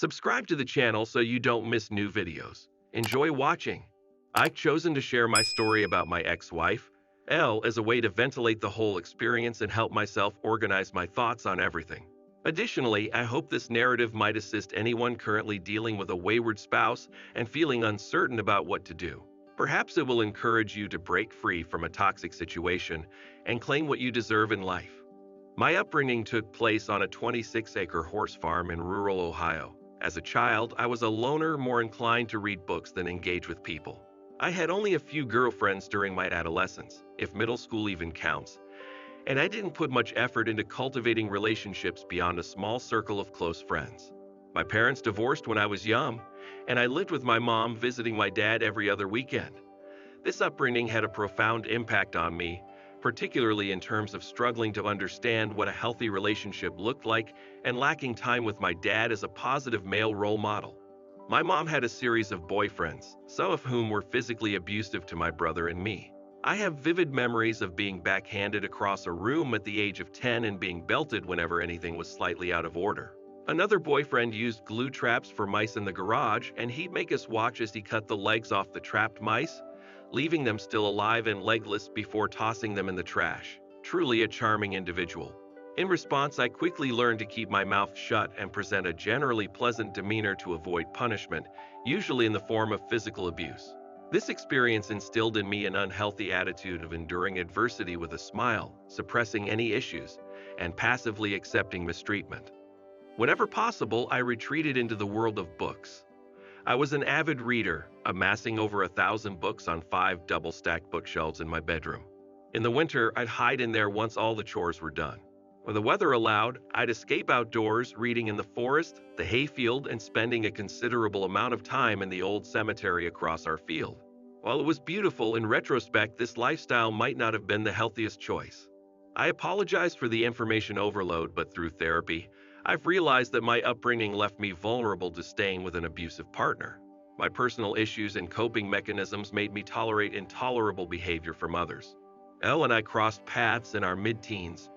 Subscribe to the channel so you don't miss new videos. Enjoy watching. I've chosen to share my story about my ex-wife, Elle, as a way to ventilate the whole experience and help myself organize my thoughts on everything. Additionally, I hope this narrative might assist anyone currently dealing with a wayward spouse and feeling uncertain about what to do. Perhaps it will encourage you to break free from a toxic situation and claim what you deserve in life. My upbringing took place on a 26-acre horse farm in rural Ohio. As a child, I was a loner, more inclined to read books than engage with people. I had only a few girlfriends during my adolescence, if middle school even counts, and I didn't put much effort into cultivating relationships beyond a small circle of close friends. My parents divorced when I was young, and I lived with my mom, visiting my dad every other weekend. This upbringing had a profound impact on me, particularly in terms of struggling to understand what a healthy relationship looked like and lacking time with my dad as a positive male role model. My mom had a series of boyfriends, some of whom were physically abusive to my brother and me. I have vivid memories of being backhanded across a room at the age of 10 and being belted whenever anything was slightly out of order. Another boyfriend used glue traps for mice in the garage, and he'd make us watch as he cut the legs off the trapped mice, leaving them still alive and legless before tossing them in the trash. Truly a charming individual. In response, I quickly learned to keep my mouth shut and present a generally pleasant demeanor to avoid punishment, usually in the form of physical abuse. This experience instilled in me an unhealthy attitude of enduring adversity with a smile, suppressing any issues, and passively accepting mistreatment. Whenever possible, I retreated into the world of books. I was an avid reader, amassing over 1,000 books on 5 double-stacked bookshelves in my bedroom. In the winter, I'd hide in there once all the chores were done. When the weather allowed, I'd escape outdoors, reading in the forest, the hayfield, and spending a considerable amount of time in the old cemetery across our field. While it was beautiful, in retrospect, this lifestyle might not have been the healthiest choice. I apologize for the information overload, but through therapy, I've realized that my upbringing left me vulnerable to staying with an abusive partner. My personal issues and coping mechanisms made me tolerate intolerable behavior from others. Elle and I crossed paths in our mid-teens.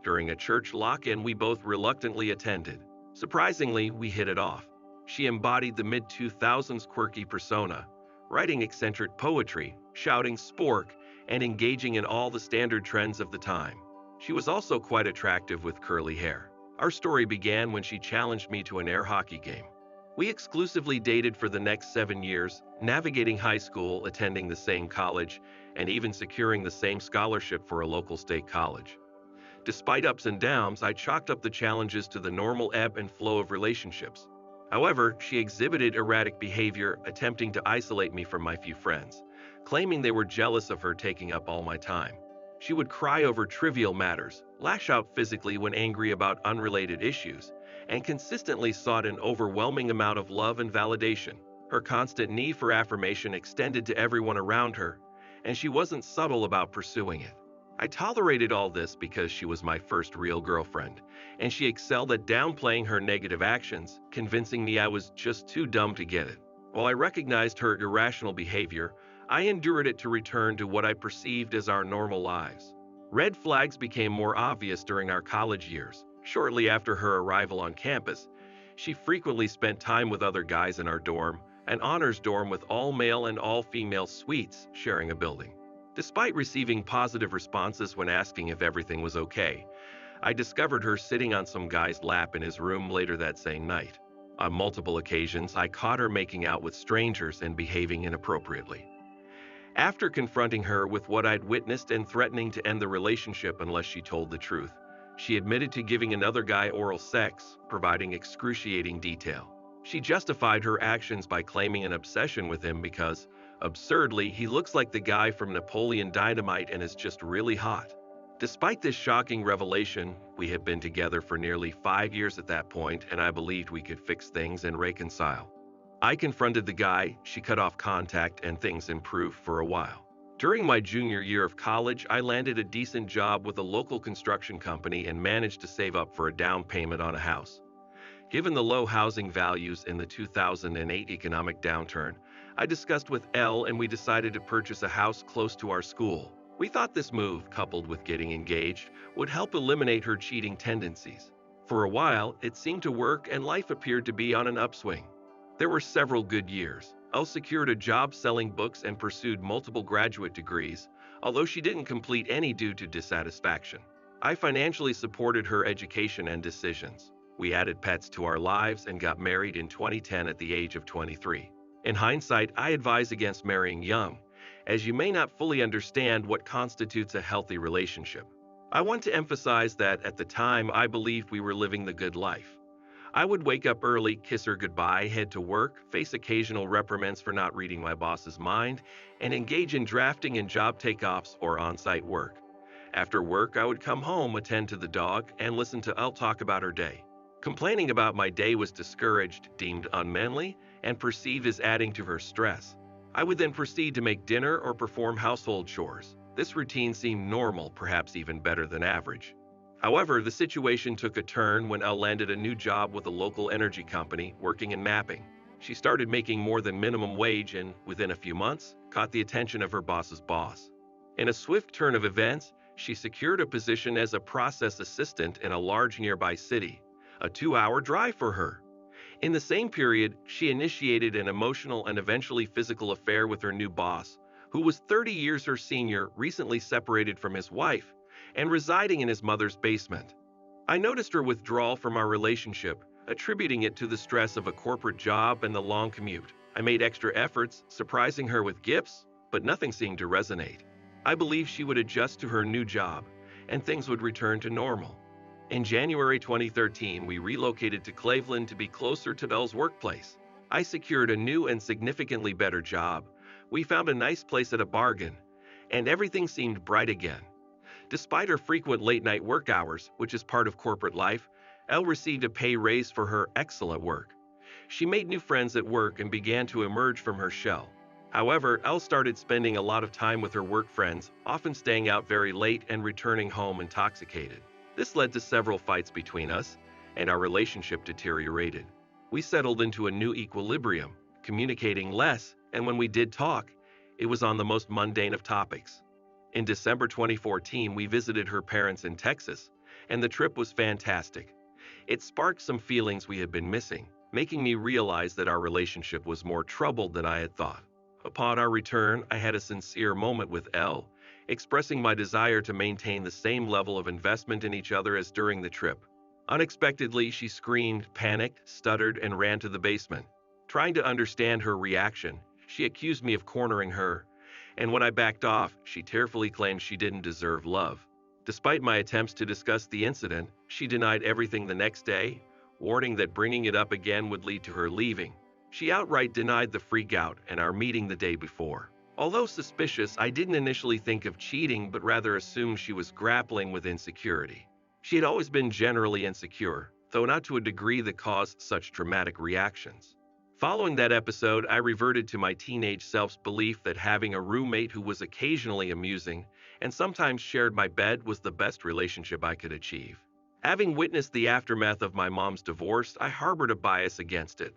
During a church lock-in we both reluctantly attended. Surprisingly, we hit it off. She embodied the mid-2000s quirky persona, writing eccentric poetry, shouting spork, and engaging in all the standard trends of the time. She was also quite attractive with curly hair. Our story began when she challenged me to an air hockey game. We exclusively dated for the next 7 years, navigating high school, attending the same college, and even securing the same scholarship for a local state college. Despite ups and downs, I chalked up the challenges to the normal ebb and flow of relationships. However, she exhibited erratic behavior, attempting to isolate me from my few friends, claiming they were jealous of her taking up all my time. She would cry over trivial matters, lash out physically when angry about unrelated issues, and consistently sought an overwhelming amount of love and validation. Her constant need for affirmation extended to everyone around her, and she wasn't subtle about pursuing it. I tolerated all this because she was my first real girlfriend, and she excelled at downplaying her negative actions, convincing me I was just too dumb to get it. While I recognized her irrational behavior, I endured it to return to what I perceived as our normal lives. Red flags became more obvious during our college years. Shortly after her arrival on campus, she frequently spent time with other guys in our dorm, an honors dorm with all male and all female suites sharing a building. Despite receiving positive responses when asking if everything was okay, I discovered her sitting on some guy's lap in his room later that same night. On multiple occasions, I caught her making out with strangers and behaving inappropriately. After confronting her with what I'd witnessed and threatening to end the relationship unless she told the truth, she admitted to giving another guy oral sex, providing excruciating detail. She justified her actions by claiming an obsession with him because, absurdly, he looks like the guy from Napoleon Dynamite and is just really hot. Despite this shocking revelation, we had been together for nearly 5 years at that point, and I believed we could fix things and reconcile. I confronted the guy, she cut off contact, and things improved for a while. During my junior year of college, I landed a decent job with a local construction company and managed to save up for a down payment on a house. Given the low housing values in the 2008 economic downturn, I discussed with Elle and we decided to purchase a house close to our school. We thought this move, coupled with getting engaged, would help eliminate her cheating tendencies. For a while, it seemed to work and life appeared to be on an upswing. There were several good years. Elle secured a job selling books and pursued multiple graduate degrees, although she didn't complete any due to dissatisfaction. I financially supported her education and decisions. We added pets to our lives and got married in 2010 at the age of 23. In hindsight, I advise against marrying young, as you may not fully understand what constitutes a healthy relationship. I want to emphasize that at the time I believed we were living the good life. I would wake up early, kiss her goodbye, head to work, face occasional reprimands for not reading my boss's mind, and engage in drafting and job takeoffs or on-site work. After work, I would come home, attend to the dog, and listen to Elle talk about her day. Complaining about my day was discouraged, deemed unmanly, and perceived as adding to her stress. I would then proceed to make dinner or perform household chores. This routine seemed normal, perhaps even better than average. However, the situation took a turn when Elle landed a new job with a local energy company working in mapping. She started making more than minimum wage and, within a few months, caught the attention of her boss's boss. In a swift turn of events, she secured a position as a process assistant in a large nearby city, a 2-hour drive for her. In the same period, she initiated an emotional and eventually physical affair with her new boss, who was 30 years her senior, recently separated from his wife, and residing in his mother's basement. I noticed her withdrawal from our relationship, attributing it to the stress of a corporate job and the long commute. I made extra efforts, surprising her with gifts, but nothing seemed to resonate. I believed she would adjust to her new job, and things would return to normal. In January 2013, we relocated to Cleveland to be closer to Elle's workplace. I secured a new and significantly better job. We found a nice place at a bargain, and everything seemed bright again. Despite her frequent late-night work hours, which is part of corporate life, Elle received a pay raise for her excellent work. She made new friends at work and began to emerge from her shell. However, Elle started spending a lot of time with her work friends, often staying out very late and returning home intoxicated. This led to several fights between us, and our relationship deteriorated. We settled into a new equilibrium, communicating less, and when we did talk, it was on the most mundane of topics. In December 2014, we visited her parents in Texas, and the trip was fantastic. It sparked some feelings we had been missing, making me realize that our relationship was more troubled than I had thought. Upon our return, I had a sincere moment with Elle, expressing my desire to maintain the same level of investment in each other as during the trip. Unexpectedly, she screamed, panicked, stuttered, and ran to the basement. Trying to understand her reaction, she accused me of cornering her, and when I backed off, she tearfully claimed she didn't deserve love. Despite my attempts to discuss the incident, she denied everything the next day, warning that bringing it up again would lead to her leaving. She outright denied the freak-out and our meeting the day before. Although suspicious, I didn't initially think of cheating, but rather assumed she was grappling with insecurity. She had always been generally insecure, though not to a degree that caused such dramatic reactions. Following that episode, I reverted to my teenage self's belief that having a roommate who was occasionally amusing and sometimes shared my bed was the best relationship I could achieve. Having witnessed the aftermath of my mom's divorce, I harbored a bias against it.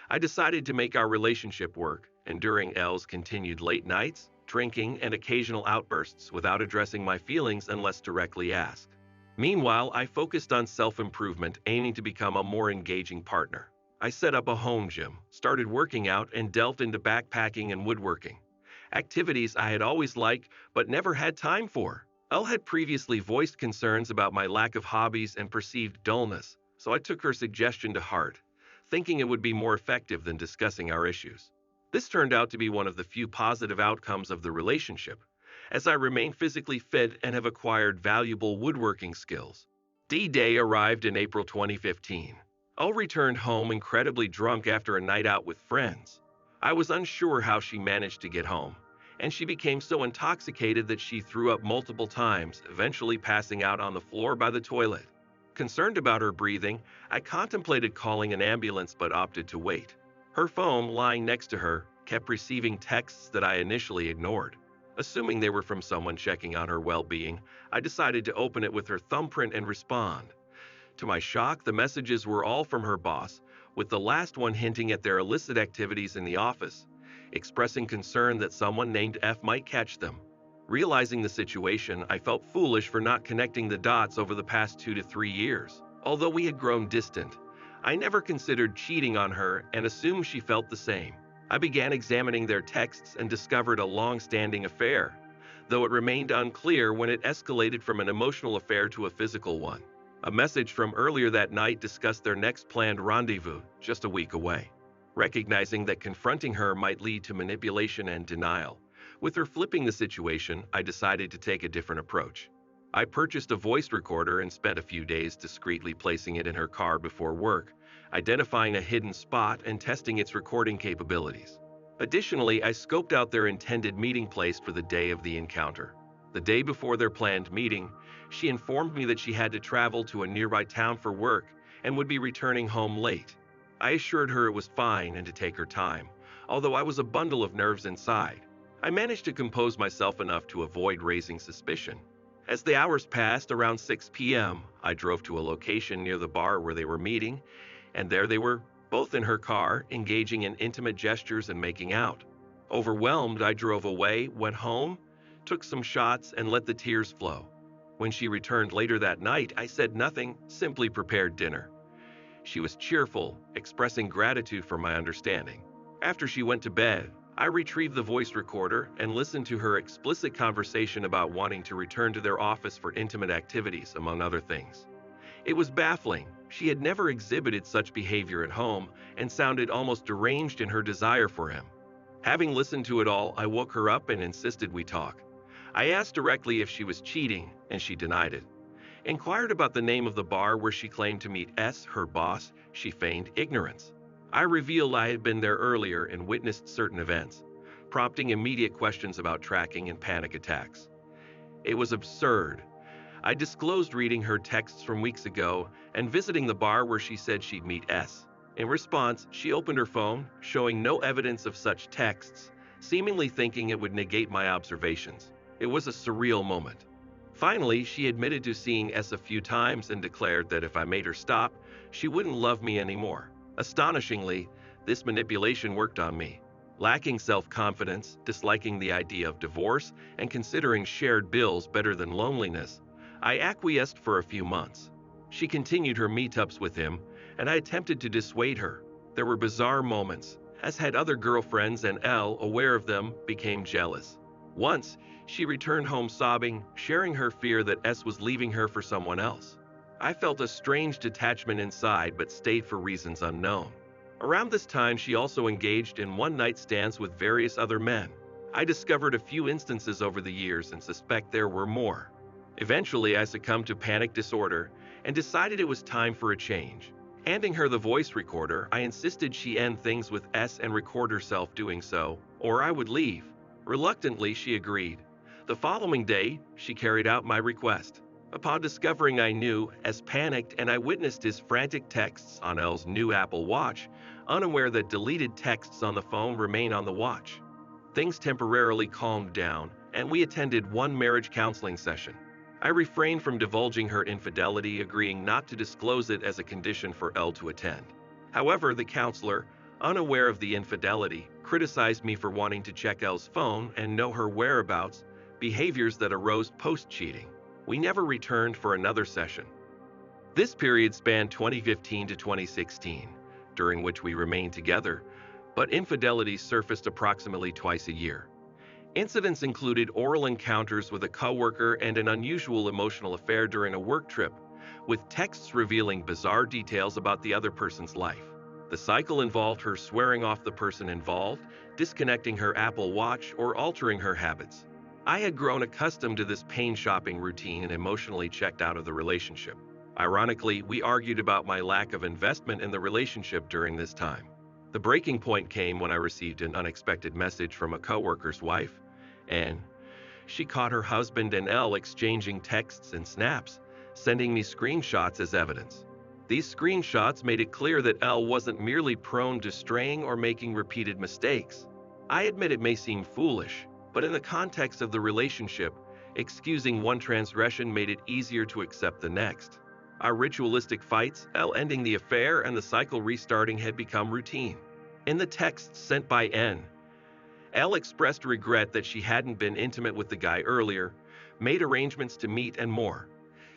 I decided to make our relationship work, enduring Elle's continued late nights, drinking, and occasional outbursts without addressing my feelings unless directly asked. Meanwhile, I focused on self-improvement, aiming to become a more engaging partner. I set up a home gym, started working out, and delved into backpacking and woodworking, activities I had always liked but never had time for. Elle had previously voiced concerns about my lack of hobbies and perceived dullness, so I took her suggestion to heart, thinking it would be more effective than discussing our issues. This turned out to be one of the few positive outcomes of the relationship, as I remain physically fit and have acquired valuable woodworking skills. D-Day arrived in April 2015. Elle returned home incredibly drunk after a night out with friends. I was unsure how she managed to get home, and she became so intoxicated that she threw up multiple times, eventually passing out on the floor by the toilet. Concerned about her breathing, I contemplated calling an ambulance but opted to wait. Her phone, lying next to her, kept receiving texts that I initially ignored. Assuming they were from someone checking on her well-being, I decided to open it with her thumbprint and respond. To my shock, the messages were all from her boss, with the last one hinting at their illicit activities in the office, expressing concern that someone named F might catch them. Realizing the situation, I felt foolish for not connecting the dots over the past 2 to 3 years. Although we had grown distant, I never considered cheating on her and assumed she felt the same. I began examining their texts and discovered a long-standing affair, though it remained unclear when it escalated from an emotional affair to a physical one. A message from earlier that night discussed their next planned rendezvous, just a week away. Recognizing that confronting her might lead to manipulation and denial, with her flipping the situation, I decided to take a different approach. I purchased a voice recorder and spent a few days discreetly placing it in her car before work, identifying a hidden spot and testing its recording capabilities. Additionally, I scoped out their intended meeting place for the day of the encounter. The day before their planned meeting, she informed me that she had to travel to a nearby town for work and would be returning home late. I assured her it was fine and to take her time, although I was a bundle of nerves inside. I managed to compose myself enough to avoid raising suspicion. As the hours passed, around 6 p.m., I drove to a location near the bar where they were meeting, and there they were, both in her car, engaging in intimate gestures and making out. Overwhelmed, I drove away, went home, took some shots, and let the tears flow. When she returned later that night, I said nothing, simply prepared dinner. She was cheerful, expressing gratitude for my understanding. After she went to bed, I retrieved the voice recorder and listened to her explicit conversation about wanting to return to their office for intimate activities, among other things. It was baffling. She had never exhibited such behavior at home and sounded almost deranged in her desire for him. Having listened to it all, I woke her up and insisted we talk. I asked directly if she was cheating, and she denied it. Inquired about the name of the bar where she claimed to meet S, her boss. She feigned ignorance. I revealed I had been there earlier and witnessed certain events, prompting immediate questions about tracking and panic attacks. It was absurd. I disclosed reading her texts from weeks ago and visiting the bar where she said she'd meet S. In response, she opened her phone, showing no evidence of such texts, seemingly thinking it would negate my observations. It was a surreal moment. Finally, she admitted to seeing S a few times and declared that if I made her stop, she wouldn't love me anymore. Astonishingly, this manipulation worked on me. Lacking self-confidence, disliking the idea of divorce, and considering shared bills better than loneliness, I acquiesced for a few months. She continued her meetups with him, and I attempted to dissuade her. There were bizarre moments, as had other girlfriends, and L, aware of them, became jealous. Once, she returned home sobbing, sharing her fear that S was leaving her for someone else. I felt a strange detachment inside but stayed for reasons unknown. Around this time, she also engaged in one-night stands with various other men. I discovered a few instances over the years and suspect there were more. Eventually, I succumbed to panic disorder and decided it was time for a change. Handing her the voice recorder, I insisted she end things with S and record herself doing so, or I would leave. Reluctantly, she agreed. The following day, she carried out my request. Upon discovering I knew, S panicked and I witnessed his frantic texts on L's new Apple Watch, unaware that deleted texts on the phone remain on the watch. Things temporarily calmed down, and we attended one marriage counseling session. I refrained from divulging her infidelity, agreeing not to disclose it as a condition for L to attend. However, the counselor, unaware of the infidelity, criticized me for wanting to check L's phone and know her whereabouts, behaviors that arose post-cheating. We never returned for another session. This period spanned 2015 to 2016, during which we remained together, but infidelity surfaced approximately twice a year. Incidents included oral encounters with a coworker and an unusual emotional affair during a work trip, with texts revealing bizarre details about the other person's life. The cycle involved her swearing off the person involved, disconnecting her Apple Watch, or altering her habits. I had grown accustomed to this pain-shopping routine and emotionally checked out of the relationship. Ironically, we argued about my lack of investment in the relationship during this time. The breaking point came when I received an unexpected message from a coworker's wife, and she caught her husband and L exchanging texts and snaps, sending me screenshots as evidence. These screenshots made it clear that L wasn't merely prone to straying or making repeated mistakes. I admit it may seem foolish, but in the context of the relationship, excusing one transgression made it easier to accept the next. Our ritualistic fights, L ending the affair, and the cycle restarting had become routine. In the texts sent by N, L expressed regret that she hadn't been intimate with the guy earlier, made arrangements to meet, and more.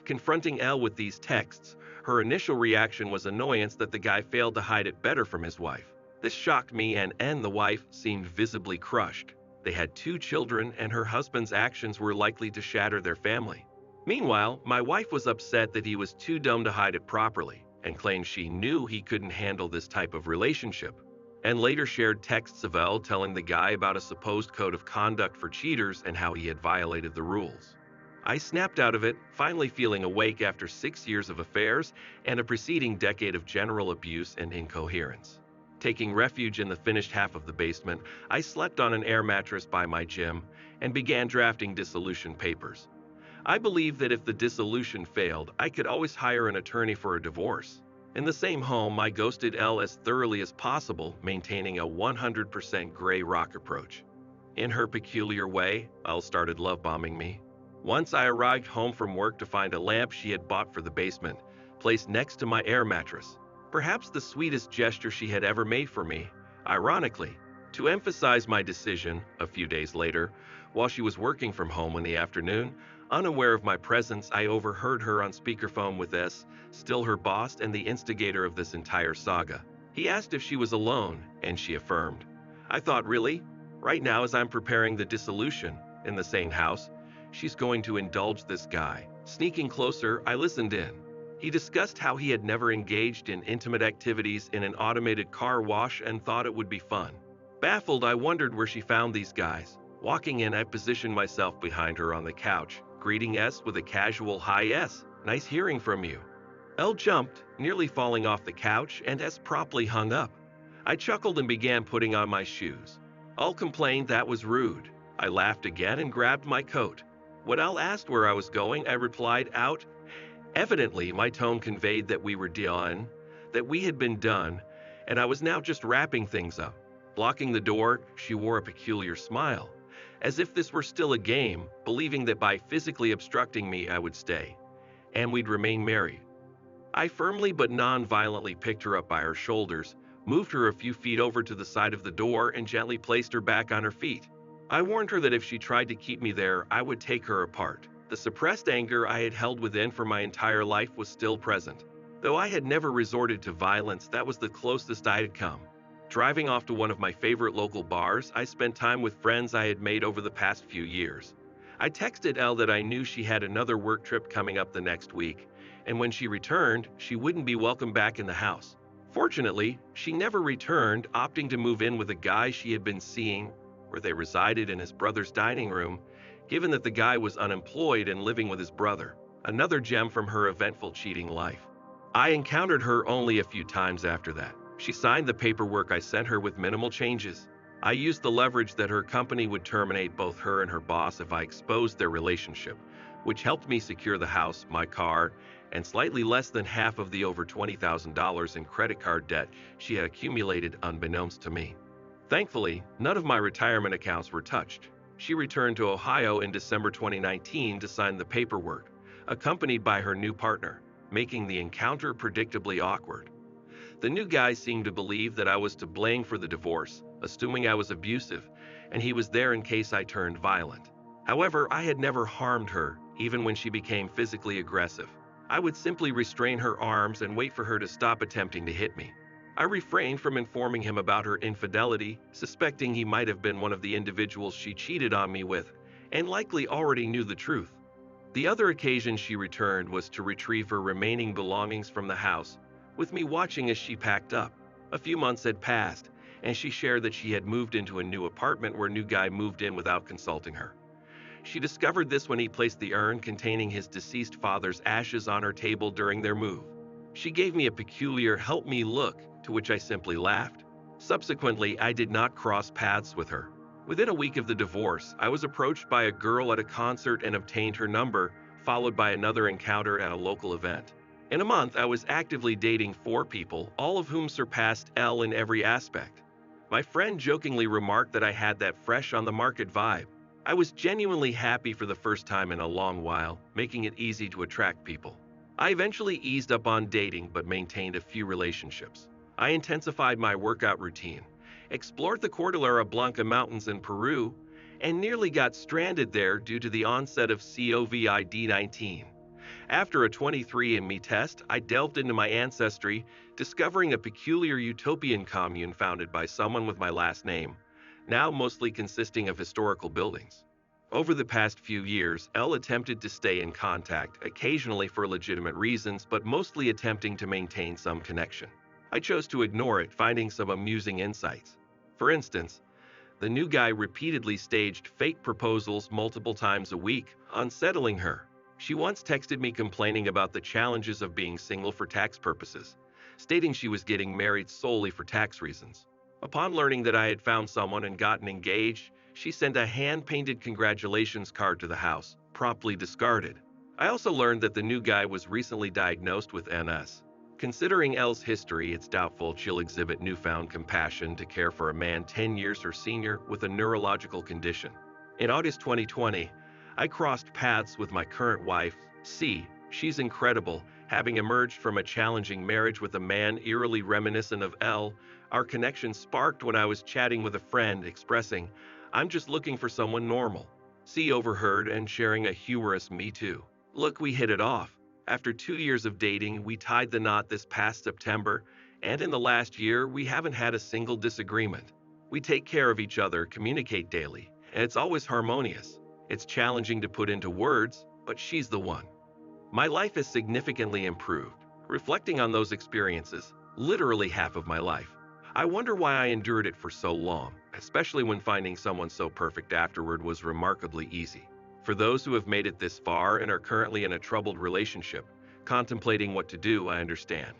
Confronting Elle with these texts, her initial reaction was annoyance that the guy failed to hide it better from his wife. This shocked me, and the wife seemed visibly crushed. They had 2 children, and her husband's actions were likely to shatter their family. Meanwhile, my wife was upset that he was too dumb to hide it properly, and claimed she knew he couldn't handle this type of relationship, and later shared texts of Elle telling the guy about a supposed code of conduct for cheaters and how he had violated the rules. I snapped out of it, finally feeling awake after 6 years of affairs and a preceding decade of general abuse and incoherence. Taking refuge in the finished half of the basement, I slept on an air mattress by my gym and began drafting dissolution papers. I believed that if the dissolution failed, I could always hire an attorney for a divorce. In the same home, I ghosted Elle as thoroughly as possible, maintaining a 100% gray rock approach. In her peculiar way, Elle started love bombing me. Once I arrived home from work to find a lamp she had bought for the basement, placed next to my air mattress. Perhaps the sweetest gesture she had ever made for me. Ironically, to emphasize my decision, a few days later, while she was working from home in the afternoon, unaware of my presence, I overheard her on speakerphone with S, still her boss and the instigator of this entire saga. He asked if she was alone, and she affirmed. I thought, really? Right now, as I'm preparing the dissolution, in the same house, she's going to indulge this guy. Sneaking closer, I listened in. He discussed how he had never engaged in intimate activities in an automated car wash and thought it would be fun. Baffled, I wondered where she found these guys. Walking in, I positioned myself behind her on the couch, greeting S with a casual "Hi S, nice hearing from you." Elle jumped, nearly falling off the couch, and S promptly hung up. I chuckled and began putting on my shoes. Elle complained that was rude. I laughed again and grabbed my coat. When Elle asked where I was going, I replied out. Evidently, my tone conveyed that we were done, that we had been done, and I was now just wrapping things up. Blocking the door, she wore a peculiar smile, as if this were still a game, believing that by physically obstructing me I would stay, and we'd remain married. I firmly but non-violently picked her up by her shoulders, moved her a few feet over to the side of the door, and gently placed her back on her feet. I warned her that if she tried to keep me there, I would take her apart. The suppressed anger I had held within for my entire life was still present. Though I had never resorted to violence, that was the closest I had come. Driving off to one of my favorite local bars, I spent time with friends I had made over the past few years. I texted Elle that I knew she had another work trip coming up the next week, and when she returned, she wouldn't be welcome back in the house. Fortunately, she never returned, opting to move in with a guy she had been seeing, where they resided in his brother's dining room, given that the guy was unemployed and living with his brother, another gem from her eventful cheating life. I encountered her only a few times after that. She signed the paperwork I sent her with minimal changes. I used the leverage that her company would terminate both her and her boss if I exposed their relationship, which helped me secure the house, my car, and slightly less than half of the over $20,000 in credit card debt she had accumulated unbeknownst to me. Thankfully, none of my retirement accounts were touched. She returned to Ohio in December 2019 to sign the paperwork, accompanied by her new partner, making the encounter predictably awkward. The new guy seemed to believe that I was to blame for the divorce, assuming I was abusive, and he was there in case I turned violent. However, I had never harmed her, even when she became physically aggressive. I would simply restrain her arms and wait for her to stop attempting to hit me. I refrained from informing him about her infidelity, suspecting he might have been one of the individuals she cheated on me with, and likely already knew the truth. The other occasion she returned was to retrieve her remaining belongings from the house, with me watching as she packed up. A few months had passed, and she shared that she had moved into a new apartment where new guy moved in without consulting her. She discovered this when he placed the urn containing his deceased father's ashes on her table during their move. She gave me a peculiar "help me" look, to which I simply laughed. Subsequently, I did not cross paths with her. Within a week of the divorce, I was approached by a girl at a concert and obtained her number, followed by another encounter at a local event. In a month, I was actively dating 4 people, all of whom surpassed Elle in every aspect. My friend jokingly remarked that I had that fresh on the market vibe. I was genuinely happy for the first time in a long while, making it easy to attract people. I eventually eased up on dating but maintained a few relationships. I intensified my workout routine, explored the Cordillera Blanca Mountains in Peru, and nearly got stranded there due to the onset of COVID-19. After a 23andMe test, I delved into my ancestry, discovering a peculiar utopian commune founded by someone with my last name, now mostly consisting of historical buildings. Over the past few years, Elle attempted to stay in contact, occasionally for legitimate reasons, but mostly attempting to maintain some connection. I chose to ignore it, finding some amusing insights. For instance, the new guy repeatedly staged fake proposals multiple times a week, unsettling her. She once texted me complaining about the challenges of being single for tax purposes, stating she was getting married solely for tax reasons. Upon learning that I had found someone and gotten engaged, she sent a hand-painted congratulations card to the house, promptly discarded. I also learned that the new guy was recently diagnosed with MS. Considering Elle's history, it's doubtful she'll exhibit newfound compassion to care for a man 10 years her senior with a neurological condition. In August 2020, I crossed paths with my current wife, C. She's incredible, having emerged from a challenging marriage with a man eerily reminiscent of Elle. Our connection sparked when I was chatting with a friend, expressing, "I'm just looking for someone normal." C overheard and sharing a humorous "me too. Look, we hit it off. After 2 years of dating, we tied the knot this past September, and in the last year, we haven't had a single disagreement. We take care of each other, communicate daily, and it's always harmonious. It's challenging to put into words, but she's the one. My life has significantly improved. Reflecting on those experiences, literally half of my life, I wonder why I endured it for so long, especially when finding someone so perfect afterward was remarkably easy. For those who have made it this far and are currently in a troubled relationship, contemplating what to do, I understand.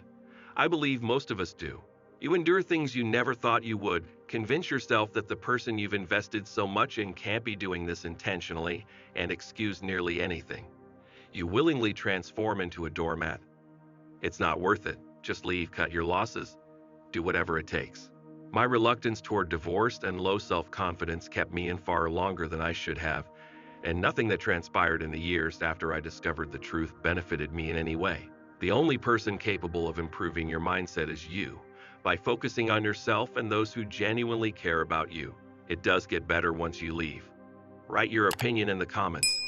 I believe most of us do. You endure things you never thought you would, convince yourself that the person you've invested so much in can't be doing this intentionally, and excuse nearly anything. You willingly transform into a doormat. It's not worth it. Just leave, cut your losses. Do whatever it takes. My reluctance toward divorce and low self-confidence kept me in far longer than I should have, and nothing that transpired in the years after I discovered the truth benefited me in any way. The only person capable of improving your mindset is you, by focusing on yourself and those who genuinely care about you. It does get better once you leave. Write your opinion in the comments.